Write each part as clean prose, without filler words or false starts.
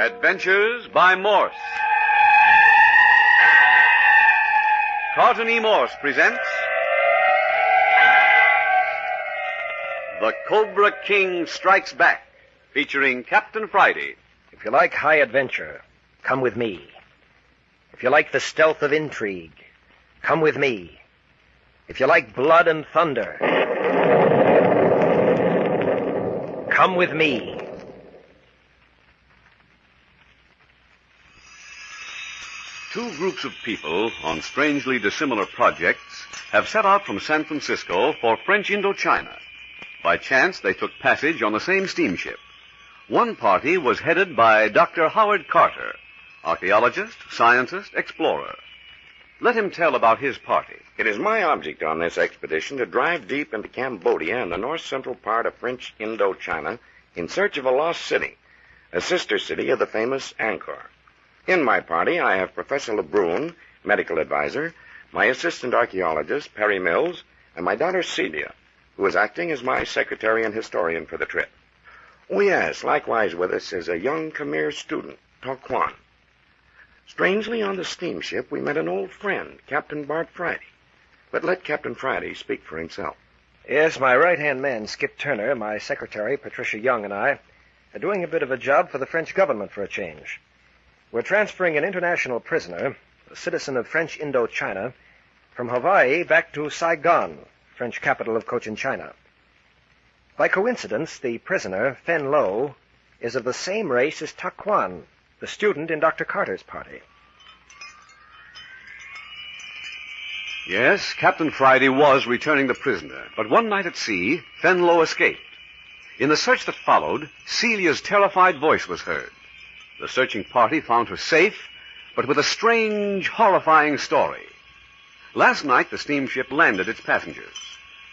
Adventures by Morse. Carlton E. Morse presents The Cobra King Strikes Back, featuring Captain Friday. If you like high adventure, come with me. If you like the stealth of intrigue, come with me. If you like blood and thunder, come with me. Two groups of people on strangely dissimilar projects have set out from San Francisco for French Indochina. By chance, they took passage on the same steamship. One party was headed by Dr. Howard Carter, archaeologist, scientist, explorer. Let him tell about his party. It is my object on this expedition to drive deep into Cambodia and the north-central part of French Indochina in search of a lost city, a sister city of the famous Angkor. In my party, I have Professor Lebrun, medical advisor, my assistant archaeologist, Perry Mills, and my daughter Celia, who is acting as my secretary and historian for the trip. Oh, yes, likewise with us is a young Khmer student, Ta Quan. Strangely, on the steamship, we met an old friend, Captain Bart Friday. But let Captain Friday speak for himself. Yes, my right-hand man, Skip Turner, my secretary, Patricia Young, and I are doing a bit of a job for the French government for a change. We're transferring an international prisoner, a citizen of French Indochina, from Hawaii back to Saigon, French capital of Cochin China. By coincidence, the prisoner, Fen Lo, is of the same race as Ta Quan, the student in Dr. Carter's party. Yes, Captain Friday was returning the prisoner, but one night at sea, Fen Lo escaped. In the search that followed, Celia's terrified voice was heard. The searching party found her safe, but with a strange, horrifying story. Last night, the steamship landed its passengers.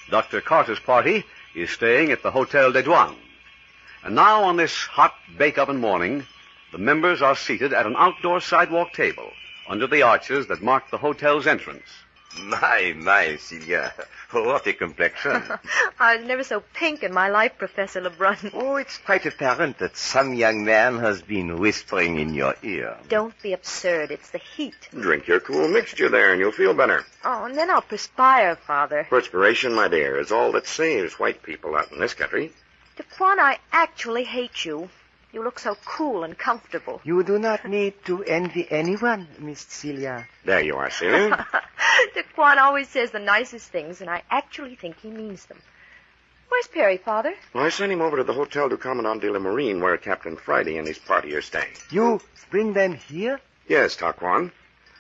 Dr. Carter's party is staying at the Hotel des Douanes. And now, on this hot bake-oven morning, the members are seated at an outdoor sidewalk table under the arches that mark the hotel's entrance. My, Celia. What a complexion. I was never so pink in my life, Professor Lebrun. Oh, it's quite apparent that some young man has been whispering in your ear. Don't be absurd. It's the heat. Drink your cool mixture there and you'll feel better. Oh, and then I'll perspire, Father. Perspiration, my dear, is all that saves white people out in this country. DeQuan, I actually hate you. You look so cool and comfortable. You do not need to envy anyone, Miss Celia. There you are, Celia. DeQuan always says the nicest things, and I actually think he means them. Where's Perry, Father? Well, I sent him over to the Hotel du Commandant de la Marine, where Captain Friday and his party are staying. You bring them here? Yes, Ta Quan.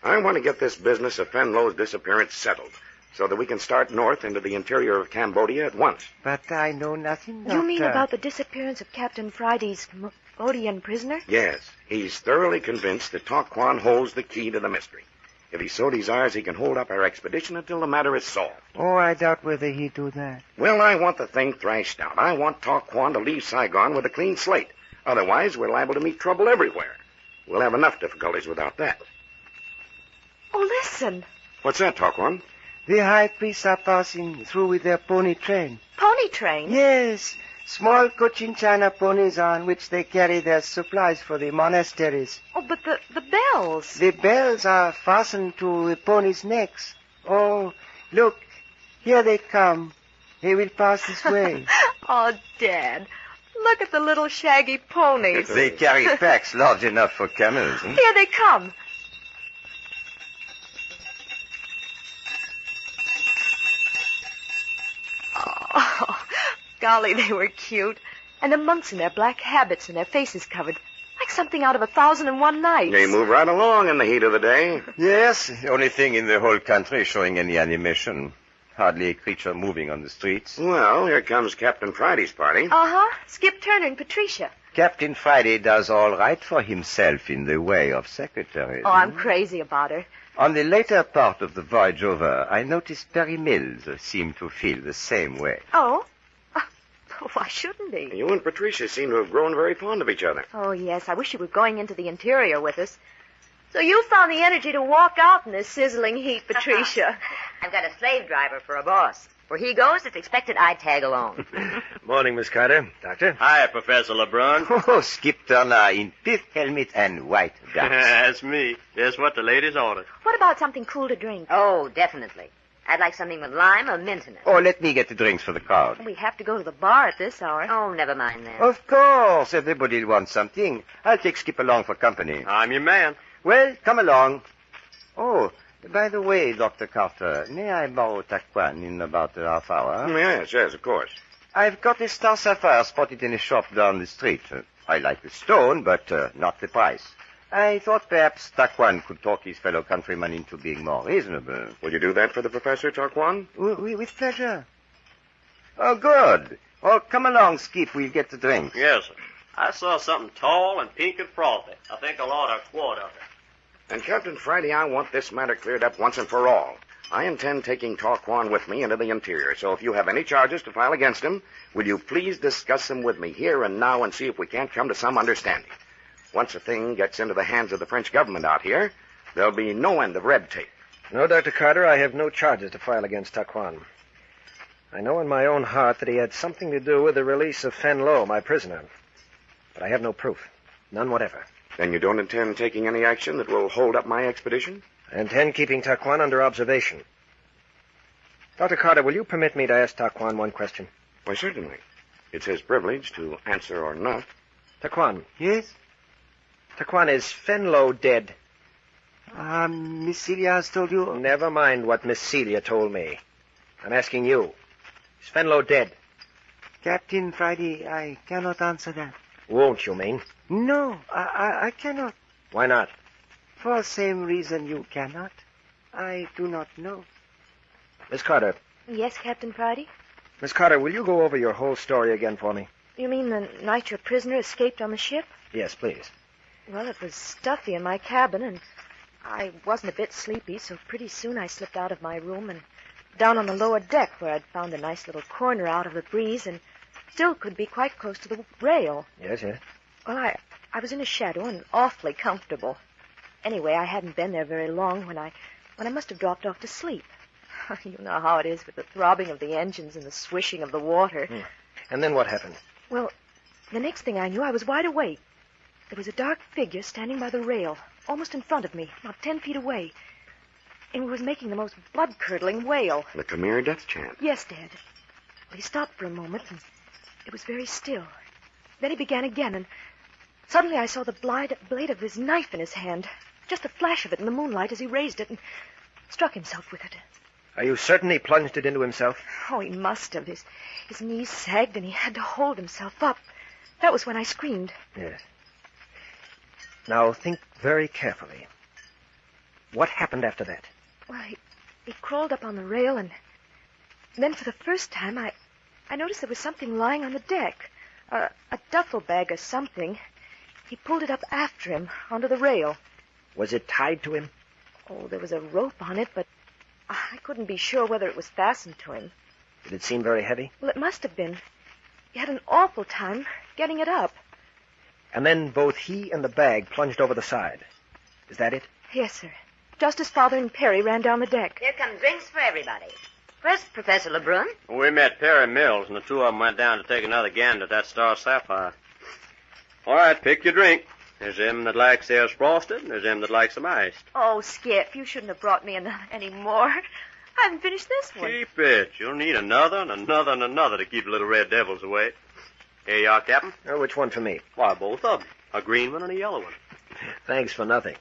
I want to get this business of Fen Lo's disappearance settled, so that we can start north into the interior of Cambodia at once. But I know nothing, Doctor. You mean about the disappearance of Captain Friday's Cambodian prisoner? Yes. He's thoroughly convinced that Ta Quan holds the key to the mystery. If he so desires, he can hold up our expedition until the matter is solved. Oh, I doubt whether he'd do that. Well, I want the thing thrashed out. I want Ta Quan to leave Saigon with a clean slate. Otherwise, we're liable to meet trouble everywhere. We'll have enough difficulties without that. Oh, listen. What's that, Ta Quan? The high priests are passing through with their pony train. Pony train? Yes, small Cochin China ponies on which they carry their supplies for the monasteries. Oh, but the bells. The bells are fastened to the ponies' necks. Oh, look, here they come. They will pass this way. Oh, Dad, look at the little shaggy ponies. They carry packs large enough for camels. Here they come. Oh, golly, they were cute. And the monks in their black habits and their faces covered, like something out of 1001 Nights. They move right along in the heat of the day. Yes, the only thing in the whole country showing any animation. Hardly a creature moving on the streets. Well, here comes Captain Friday's party. Uh-huh. Skip Turner and Patricia. Captain Friday does all right for himself in the way of secretary. Oh, I'm crazy about her. On the later part of the voyage over, I noticed Perry Mills seemed to feel the same way. Oh? Why shouldn't he? You and Patricia seem to have grown very fond of each other. Oh, yes. I wish you were going into the interior with us. So you found the energy to walk out in this sizzling heat, Patricia. I've got a slave driver for a boss. Where he goes, it's expected I tag along. Morning, Miss Carter. Doctor? Hi, Professor LeBrun. Oh, Skip Turner in pith helmet and white ducks. That's me. Just what the ladies ordered. What about something cool to drink? Oh, definitely. I'd like something with lime or mint in it. Oh, let me get the drinks for the crowd. We have to go to the bar at this hour. Oh, never mind then. Of course, everybody wants something. I'll take Skip along for company. I'm your man. Well, come along. Oh, by the way, Dr. Carter, may I borrow Taquan in about a half hour? Yes, of course. I've got a star sapphire spotted in a shop down the street. I like the stone, but not the price. I thought perhaps Taquan could talk his fellow countryman into being more reasonable. Will you do that for the professor, Tarquan? With pleasure. Oh, good. Oh, come along, Skip. We'll get the drinks. Yes, sir. I saw something tall and pink and frothy. I think I'll order a quart of it. And Captain Friday, I want this matter cleared up once and for all. I intend taking Tarquan with me into the interior, so if you have any charges to file against him, will you please discuss them with me here and now and see if we can't come to some understanding. Once the thing gets into the hands of the French government out here, there'll be no end of red tape. No, Dr. Carter, I have no charges to file against Taquan. I know in my own heart that he had something to do with the release of Fenlo, my prisoner. But I have no proof. None whatever. Then you don't intend taking any action that will hold up my expedition? I intend keeping Taquan under observation. Dr. Carter, will you permit me to ask Taquan one question? Why, certainly. It's his privilege to answer or not. Taquan. Yes? Taquan, is Fenlo dead? Miss Celia has told you... Never mind what Miss Celia told me. I'm asking you. Is Fenlo dead? Captain Friday, I cannot answer that. Won't you, mean? No, I cannot. Why not? For the same reason you cannot. I do not know. Miss Carter. Yes, Captain Friday? Miss Carter, will you go over your whole story again for me? You mean the night your prisoner escaped on the ship? Yes, please. Well, it was stuffy in my cabin, and I wasn't a bit sleepy, so pretty soon I slipped out of my room and down on the lower deck where I'd found a nice little corner out of the breeze and still could be quite close to the rail. Yes. Well, I was in a shadow and awfully comfortable. Anyway, I hadn't been there very long when I must have dropped off to sleep. You know how it is with the throbbing of the engines and the swishing of the water. And then what happened? Well, the next thing I knew, I was wide awake. There was a dark figure standing by the rail, almost in front of me, about 10 feet away. And he was making the most blood-curdling wail. The Khmer death chant. Yes, Dad. Well, he stopped for a moment, and it was very still. Then he began again, and suddenly I saw the blade of his knife in his hand. Just a flash of it in the moonlight as he raised it and struck himself with it. Are you certain he plunged it into himself? Oh, he must have. His knees sagged, and he had to hold himself up. That was when I screamed. Yes. Now, think very carefully. What happened after that? Well, he crawled up on the rail, and then for the first time, I noticed there was something lying on the deck. A duffel bag or something. He pulled it up after him, onto the rail. Was it tied to him? Oh, there was a rope on it, but I couldn't be sure whether it was fastened to him. Did it seem very heavy? Well, it must have been. He had an awful time getting it up. And then both he and the bag plunged over the side. Is that it? Yes, sir. Just as Father and Perry ran down the deck. Here come drinks for everybody. First, Professor LeBrun. We met Perry Mills, and the two of them went down to take another gander at that Star Sapphire. All right, pick your drink. There's them that likes theirs frosted, and there's them that likes them iced. Oh, Skip, you shouldn't have brought me any more. I haven't finished this one. Keep it. You'll need another and another and another to keep the little red devils away. Here you are, Captain. Which one for me? Why, both of them. A green one and a yellow one. Thanks for nothing.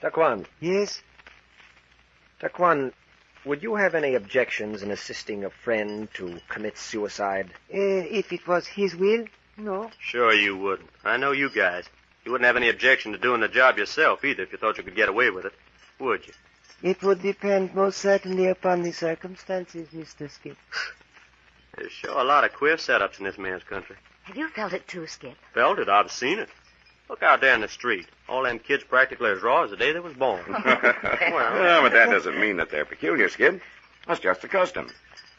Taquan. Yes? Taquan, would you have any objections in assisting a friend to commit suicide? If it was his will, no. Sure you wouldn't. I know you guys. You wouldn't have any objection to doing the job yourself either if you thought you could get away with it, would you? It would depend most certainly upon the circumstances, Mr. Skip. There's sure a lot of queer setups in this man's country. Have you felt it too, Skip? Felt it. I've seen it. Look out there in the street. All them kids practically as raw as the day they was born. Well, but that doesn't mean that they're peculiar, Skip. That's just the custom.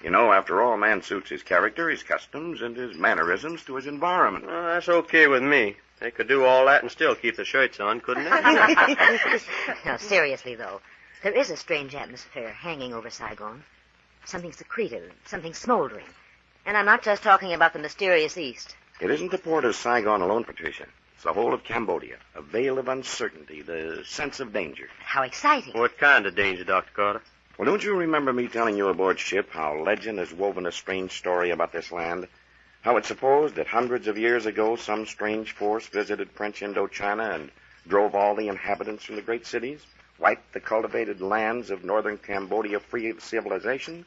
You know, after all, man suits his character, his customs, and his mannerisms to his environment. Well, that's okay with me. They could do all that and still keep the shirts on, couldn't they? No, seriously, though. There is a strange atmosphere hanging over Saigon. Something secretive, something smoldering. And I'm not just talking about the mysterious East. It isn't the port of Saigon alone, Patricia. It's the whole of Cambodia. A veil of uncertainty, the sense of danger. How exciting. What kind of danger, Dr. Carter? Well, don't you remember me telling you aboard ship how legend has woven a strange story about this land? How it's supposed that hundreds of years ago some strange force visited French Indochina and drove all the inhabitants from the great cities, wiped the cultivated lands of northern Cambodia free of civilization,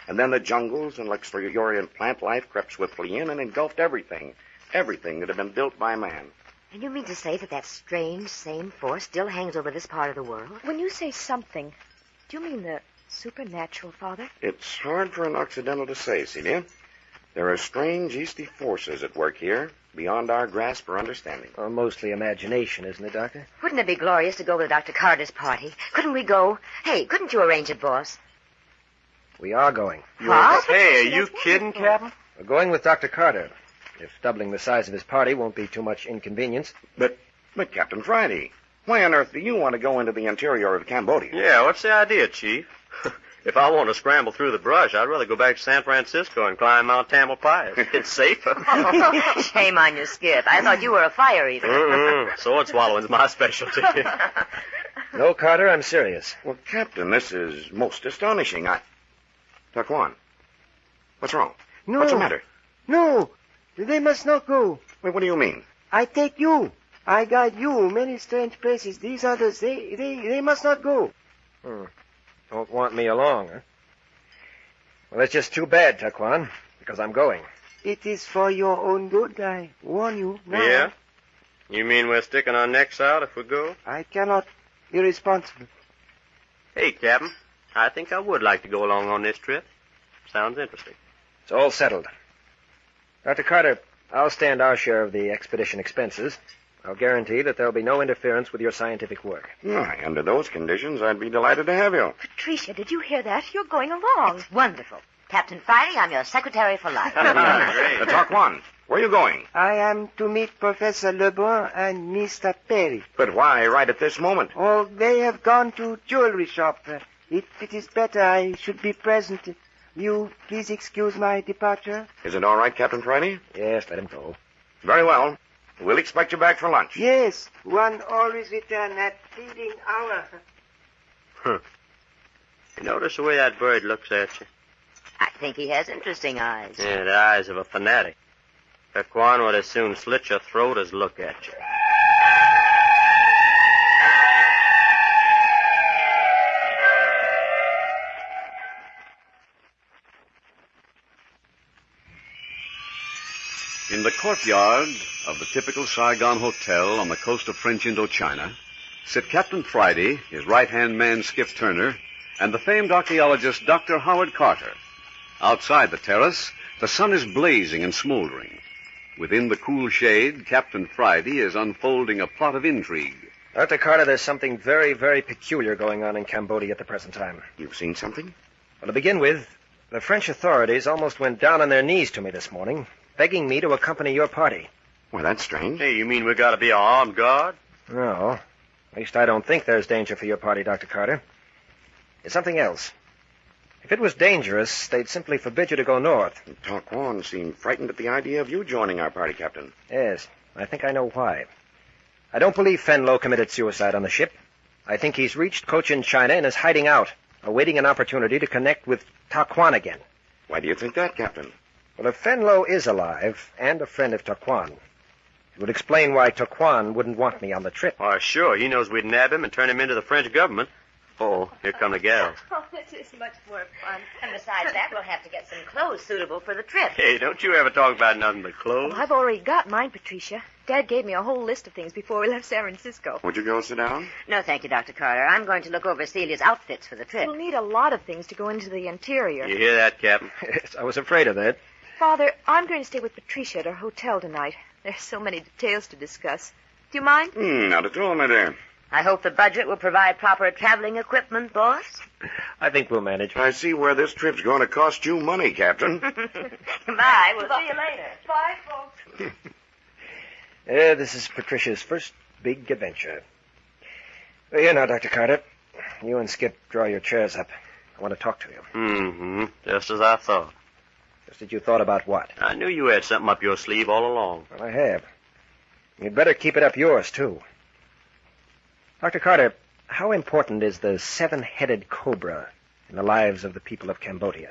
and then the jungles and luxuriant plant life crept swiftly in and engulfed everything that had been built by man. And you mean to say that strange, same force still hangs over this part of the world? When you say something, do you mean the supernatural, Father? It's hard for an Occidental to say, Celia. There are strange Easty forces at work here, beyond our grasp or understanding. Well, mostly imagination, isn't it, Doctor? Wouldn't it be glorious to go with Dr. Carter's party? Couldn't we go? Hey, couldn't you arrange it, boss? We are going. What? Hey, are you kidding, Captain? We're going with Dr. Carter. If doubling the size of his party won't be too much inconvenience. But Captain Friday, why on earth do you want to go into the interior of Cambodia? Yeah, what's the idea, Chief? If I want to scramble through the brush, I'd rather go back to San Francisco and climb Mount Tamalpais. It's safer. Shame on you, Skip. I thought you were a fire eater. Sword swallowing's my specialty. No, Carter, I'm serious. Well, Captain, this is most astonishing. Taquan, what's wrong? No. What's the matter? No, they must not go. Wait, what do you mean? I take you. I guide you many strange places. These others, they must not go. Don't want me along, huh? Well, that's just too bad, Taquan, because I'm going. It is for your own good, I warn you now. Yeah? You mean we're sticking our necks out if we go? I cannot. Irresponsible. Hey, Captain, I think I would like to go along on this trip. Sounds interesting. It's all settled. Dr. Carter, I'll stand our share of the expedition expenses. I'll guarantee that there'll be no interference with your scientific work. Why, under those conditions, I'd be delighted to have you. Patricia, did you hear that? You're going along. It's wonderful. Captain Friday, I'm your secretary for life. Taquan, where are you going? I am to meet Professor Lebrun and Mr. Perry. But why right at this moment? Oh, they have gone to jewelry shop. If it is better, I should be present. You please excuse my departure? Is it all right, Captain Friday? Yes, let him go. Very well. We'll expect you back for lunch. Yes, one always return at feeding hour. You notice the way that bird looks at you? I think he has interesting eyes. Yeah, the eyes of a fanatic. Taquan would as soon slit your throat as look at you. In the courtyard of the typical Saigon hotel on the coast of French Indochina sit Captain Friday, his right-hand man Skip Turner, and the famed archaeologist Dr. Howard Carter. Outside the terrace, the sun is blazing and smoldering. Within the cool shade, Captain Friday is unfolding a plot of intrigue. Dr. Carter, there's something very, very peculiar going on in Cambodia at the present time. You've seen something? Well, to begin with, the French authorities almost went down on their knees to me this morning, begging me to accompany your party. Well, that's strange. Hey, you mean we gotta be an armed guard? No. At least I don't think there's danger for your party, Dr. Carter. It's something else. If it was dangerous, they'd simply forbid you to go north. Taquan seemed frightened at the idea of you joining our party, Captain. Yes, I think I know why. I don't believe Fenlo committed suicide on the ship. I think he's reached Cochin China and is hiding out, awaiting an opportunity to connect with Taquan again. Why do you think that, Captain? Well, if Fenlo is alive and a friend of Taquan, it would explain why Taquan wouldn't want me on the trip. Why, sure. He knows we'd nab him and turn him into the French government. Oh, here come the gals. Oh, this is much more fun. And besides that, we'll have to get some clothes suitable for the trip. Hey, don't you ever talk about nothing but clothes? Well, I've already got mine, Patricia. Dad gave me a whole list of things before we left San Francisco. Would you go sit down? No, thank you, Dr. Carter. I'm going to look over Celia's outfits for the trip. We'll need a lot of things to go into the interior. You hear that, Captain? Yes, I was afraid of that. Father, I'm going to stay with Patricia at her hotel tonight. There's so many details to discuss. Do you mind? Not at all, my dear. I hope the budget will provide proper traveling equipment, boss. I think we'll manage. I see where this trip's going to cost you money, Captain. Goodbye. We'll see you later. Bye, folks. This is Patricia's first big adventure. Here now, Dr. Carter. You and Skip draw your chairs up. want to talk to you. Mm-hmm. Just as I thought. Just as you thought about what? I knew you had something up your sleeve all along. Well, I have. You'd better keep it up yours, too. Dr. Carter, how important is the seven-headed cobra in the lives of the people of Cambodia?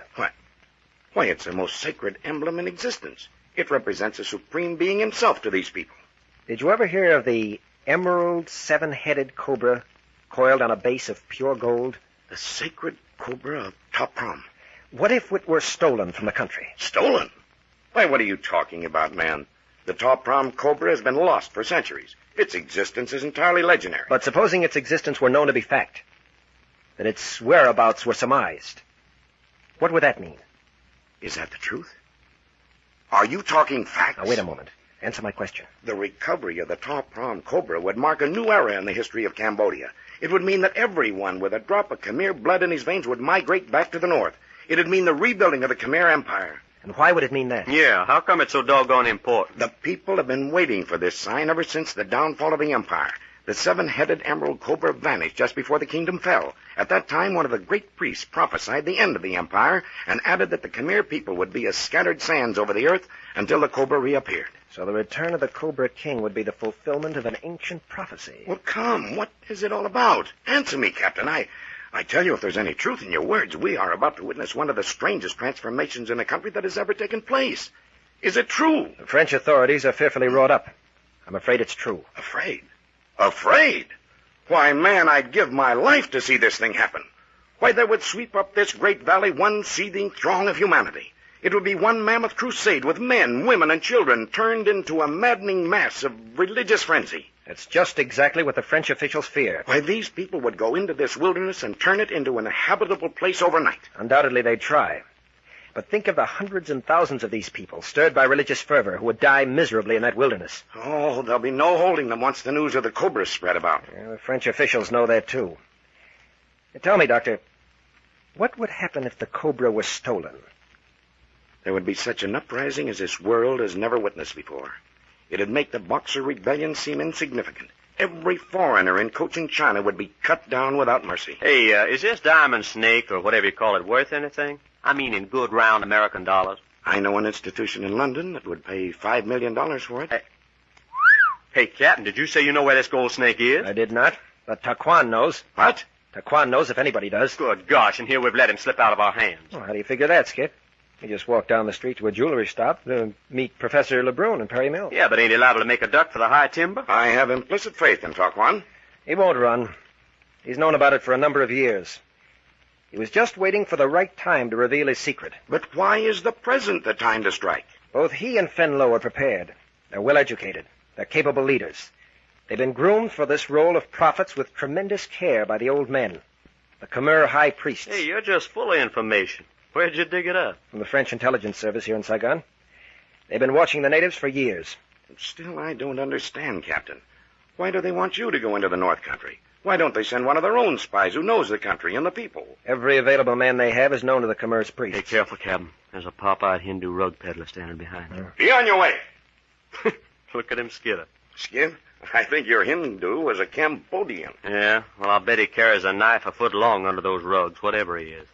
Why, it's the most sacred emblem in existence. It represents the Supreme Being himself to these people. Did you ever hear of the emerald seven-headed cobra coiled on a base of pure gold? The sacred cobra of Top Prom. What if it were stolen from the country? Stolen? Why, what are you talking about, man? The Top Prom cobra has been lost for centuries. Its existence is entirely legendary. But supposing its existence were known to be fact, that its whereabouts were surmised, what would that mean? Is that the truth? Are you talking facts? Now, wait a moment. Answer my question. The recovery of the Top Prom cobra would mark a new era in the history of Cambodia. It would mean that everyone with a drop of Khmer blood in his veins would migrate back to the north. It'd mean the rebuilding of the Khmer Empire. And why would it mean that? Yeah, how come it's so doggone important? The people have been waiting for this sign ever since the downfall of the empire. The seven-headed emerald cobra vanished just before the kingdom fell. At that time, one of the great priests prophesied the end of the empire and added that the Khmer people would be as scattered sands over the earth until the cobra reappeared. So the return of the Cobra King would be the fulfillment of an ancient prophecy. Well, come, what is it all about? Answer me, Captain. I tell you, if there's any truth in your words, we are about to witness one of the strangest transformations in the country that has ever taken place. Is it true? The French authorities are fearfully wrought up. I'm afraid it's true. Afraid? Afraid? Why, man, I'd give my life to see this thing happen. Why, there would sweep up this great valley one seething throng of humanity. It would be one mammoth crusade with men, women, and children turned into a maddening mass of religious frenzy. It's just exactly what the French officials fear. Why, these people would go into this wilderness and turn it into an habitable place overnight. Undoubtedly they'd try. But think of the hundreds and thousands of these people, stirred by religious fervor, who would die miserably in that wilderness. Oh, there'll be no holding them once the news of the Cobra spread about. Yeah, the French officials know that, too. Tell me, Doctor, what would happen if the Cobra was stolen? There would be such an uprising as this world has never witnessed before. It'd make the Boxer Rebellion seem insignificant. Every foreigner in Cochin China would be cut down without mercy. Hey, is this diamond snake, or whatever you call it, worth anything? I mean in good round American dollars. I know an institution in London that would pay $5 million for it. Hey, Captain, did you say you know where this gold snake is? I did not, but Taquan knows. What? Taquan knows if anybody does. Good gosh, and here we've let him slip out of our hands. Well, how do you figure that, Skip? He just walked down the street to a jewelry stop to meet Professor Lebrun in Perry Mill. Yeah, but ain't he liable to make a duck for the high timber? I have implicit faith in Taquan. He won't run. He's known about it for a number of years. He was just waiting for the right time to reveal his secret. But why is the present the time to strike? Both he and Fenlo are prepared. They're well-educated. They're capable leaders. They've been groomed for this role of prophets with tremendous care by the old men, the Khmer high priests. Hey, you're just full of information. Where'd you dig it up? From the French intelligence service here in Saigon. They've been watching the natives for years. Still, I don't understand, Captain. Why do they want you to go into the North Country? Why don't they send one of their own spies who knows the country and the people? Every available man they have is known to the Khmer's priests. Be careful, Captain. There's a pop-eyed Hindu rug peddler standing behind you. Be on your way. Look at him skitter. Skip, I think your Hindu was a Cambodian. Yeah, well, I'll bet he carries a knife a foot long under those rugs, whatever he is.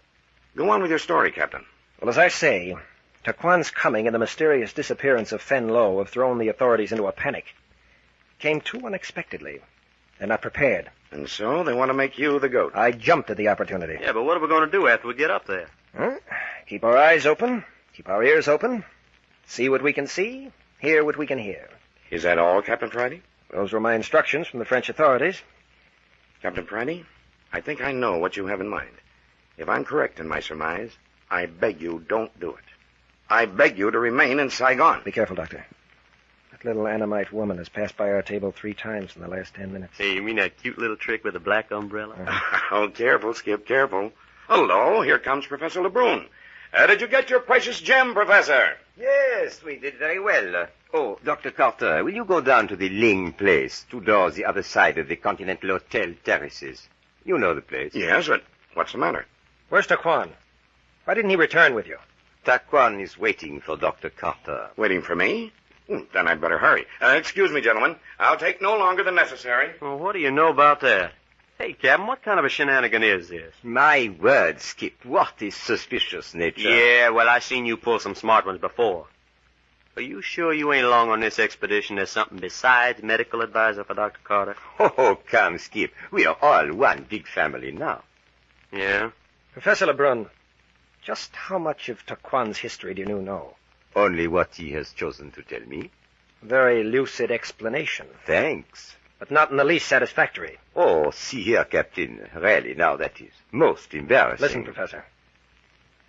Go on with your story, Captain. Well, as I say, Taquan's coming and the mysterious disappearance of Fen Lo have thrown the authorities into a panic. Came too unexpectedly. They're not prepared. And so they want to make you the goat. I jumped at the opportunity. Yeah, but what are we going to do after we get up there? Keep our eyes open, keep our ears open, see what we can see, hear what we can hear. Is that all, Captain Friday? Those were my instructions from the French authorities. Captain Friday, I think I know what you have in mind. If I'm correct in my surmise, I beg you don't do it. I beg you to remain in Saigon. Be careful, Doctor. That little Annamite woman has passed by our table 3 times in the last 10 minutes. Hey, you mean that cute little trick with the black umbrella? Oh, careful, Skip, careful. Hello, here comes Professor Lebrun. Did you get your precious gem, Professor? Yes, we did very well. Oh, Dr. Carter, will you go down to the Ling place, 2 doors the other side of the Continental Hotel terraces? You know the place. Yes, but what's the matter? Where's Taquan? Why didn't he return with you? Taquan is waiting for Dr. Carter. Waiting for me? Then I'd better hurry. Excuse me, gentlemen. I'll take no longer than necessary. Well, what do you know about that? Hey, Captain, what kind of a shenanigan is this? My word, Skip, what is suspicious nature? Yeah, well, I seen you pull some smart ones before. Are you sure you ain't along on this expedition as something besides medical advisor for Dr. Carter? Oh, come, Skip. We are all one big family now. Yeah? Professor Lebrun, just how much of Taquan's history do you know? Only what he has chosen to tell me. Very lucid explanation, Thanks. but not in the least satisfactory. Oh, see here, Captain. Really, now that is most embarrassing. Listen, Professor.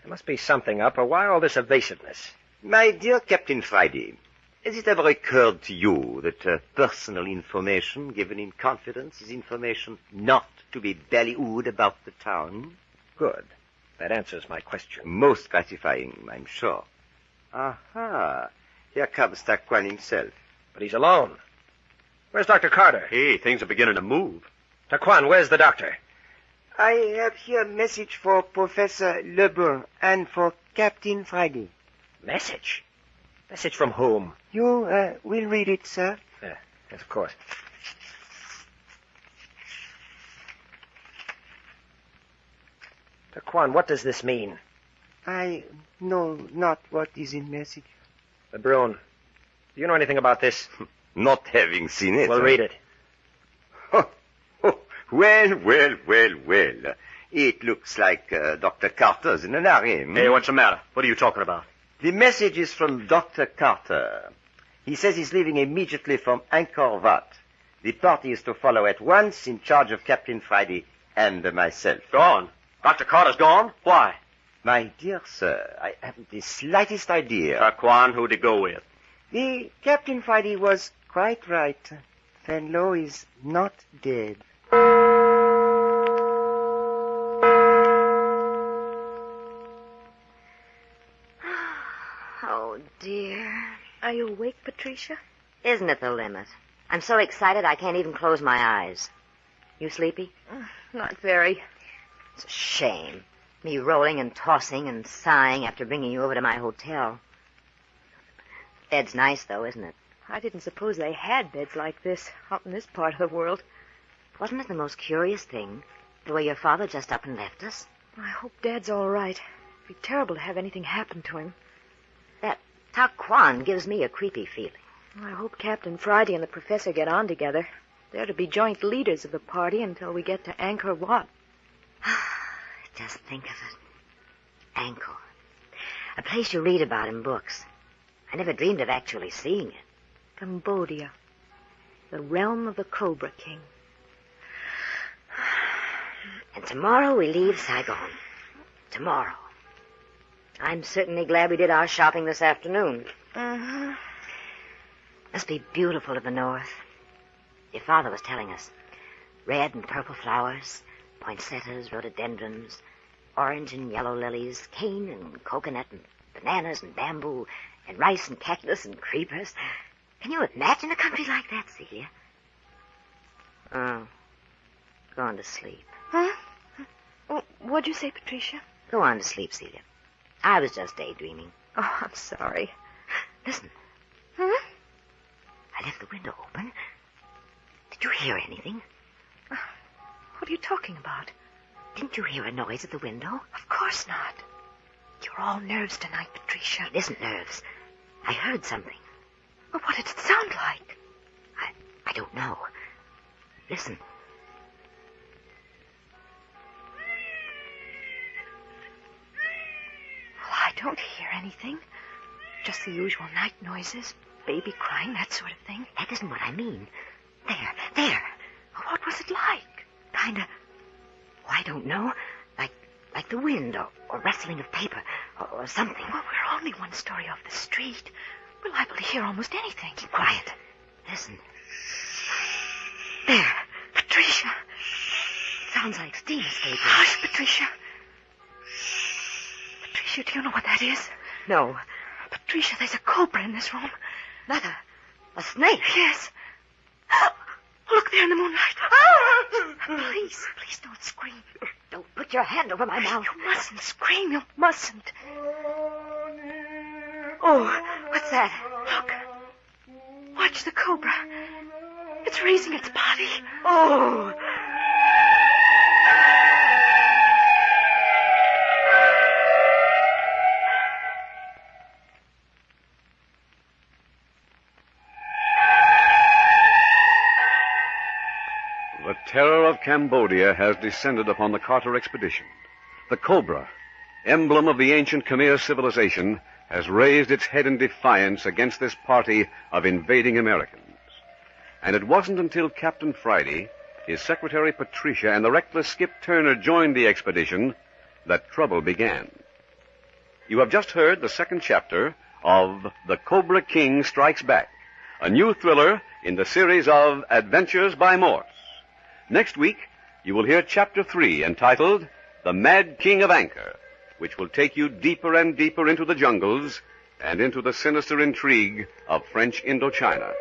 There must be something up, or why all this evasiveness? My dear Captain Friday, has it ever occurred to you that personal information given in confidence is information not to be ballyhooed about the town? Good. That answers my question. Most gratifying, I'm sure. Aha. Here comes Taquan himself. But he's alone. Where's Dr. Carter? Hey, things are beginning to move. Taquan, where's the doctor? I have here a message for Professor Lebrun and for Captain Friday. Message? Message from whom? You will read it, sir. Yes, of course. Taquan, what does this mean? I know not what is in message. Lebrun, do you know anything about this? Not having seen it. Well, read it. Well. It looks like Dr. Carter's in an hurry. Hey, what's the matter? What are you talking about? The message is from Dr. Carter. He says he's leaving immediately from Angkor Wat. The party is to follow at once in charge of Captain Friday and myself. Gone? Dr. Carter's gone? Why? My dear sir, I haven't the slightest idea. Taquan, who'd he go with? The Captain Friday was quite right. Fenlo is not dead. Oh, dear. Are you awake, Patricia? Isn't it the limit? I'm so excited I can't even close my eyes. You sleepy? Not very. It's a shame. Me rolling and tossing and sighing after bringing you over to my hotel. Bed's nice, though, isn't it? I didn't suppose they had beds like this out in this part of the world. Wasn't it the most curious thing, the way your father just up and left us? I hope Dad's all right. It'd be terrible to have anything happen to him. That Taquan gives me a creepy feeling. I hope Captain Friday and the professor get on together. They're to be joint leaders of the party until we get to Angkor Wat. Just think of it. Angkor. A place you read about in books. I never dreamed of actually seeing it. Cambodia. The realm of the Cobra King. And tomorrow we leave Saigon. Tomorrow. I'm certainly glad we did our shopping this afternoon. Uh-huh. Must be beautiful to the north. Your father was telling us. Red and purple flowers, poinsettias, rhododendrons, orange and yellow lilies, cane and coconut and bananas and bamboo, and rice and cactus and creepers. Can you imagine a country like that, Celia? Oh, going to sleep. Huh? What'd you say, Patricia? Go on to sleep, Celia. I was just daydreaming. Oh, I'm sorry. Listen. Huh? I left the window open. Did you hear anything? What are you talking about? Didn't you hear a noise at the window? Of course not. You're all nerves tonight, Patricia. It isn't nerves. I heard something. Well, what did it sound like? I don't know. Listen. Well, I don't hear anything. Just the usual night noises, baby crying, that sort of thing. That isn't what I mean. There. What was it like? Kinda, I don't know. Like the wind or rustling of paper or something. Well, we're only one story off the street. We're liable to hear almost anything. Keep quiet. Listen. There. Patricia. Sounds like steam escaping. Hush, Patricia. Patricia, do you know what that is? No. Patricia, there's a cobra in this room. Not a snake? Yes. Look there in the moonlight. Please don't scream. Don't put your hand over my mouth. You mustn't scream. You mustn't. Oh, what's that? Look. Watch the cobra. It's raising its body. Oh. terror of Cambodia has descended upon the Carter expedition. The Cobra, emblem of the ancient Khmer civilization, has raised its head in defiance against this party of invading Americans. And it wasn't until Captain Friday, his secretary Patricia, and the reckless Skip Turner joined the expedition that trouble began. You have just heard the second chapter of The Cobra King Strikes Back, a new thriller in the series of Adventures by Morse. Next week, you will hear Chapter 3, entitled The Mad King of Anchor, which will take you deeper and deeper into the jungles and into the sinister intrigue of French Indochina.